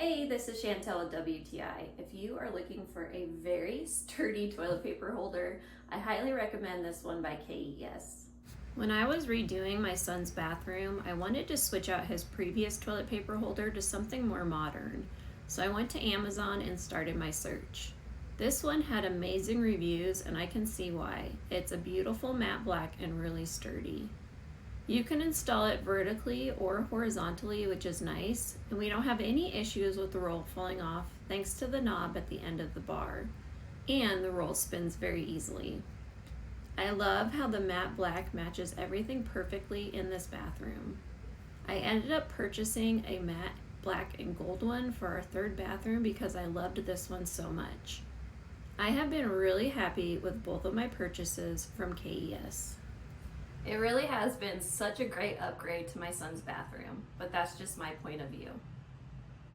Hey, this is Chantel with WTI. If you are looking for a very sturdy toilet paper holder, I highly recommend this one by KES. When I was redoing my son's bathroom, I wanted to switch out his previous toilet paper holder to something more modern. So I went to Amazon and started my search. This one had amazing reviews and I can see why. It's a beautiful matte black and really sturdy. You can install it vertically or horizontally, which is nice, and we don't have any issues with the roll falling off thanks to the knob at the end of the bar, and the roll spins very easily. I love how the matte black matches everything perfectly in this bathroom. I ended up purchasing a matte black and gold one for our third bathroom because I loved this one so much. I have been really happy with both of my purchases from KES. It really has been such a great upgrade to my son's bathroom, but that's just my point of view.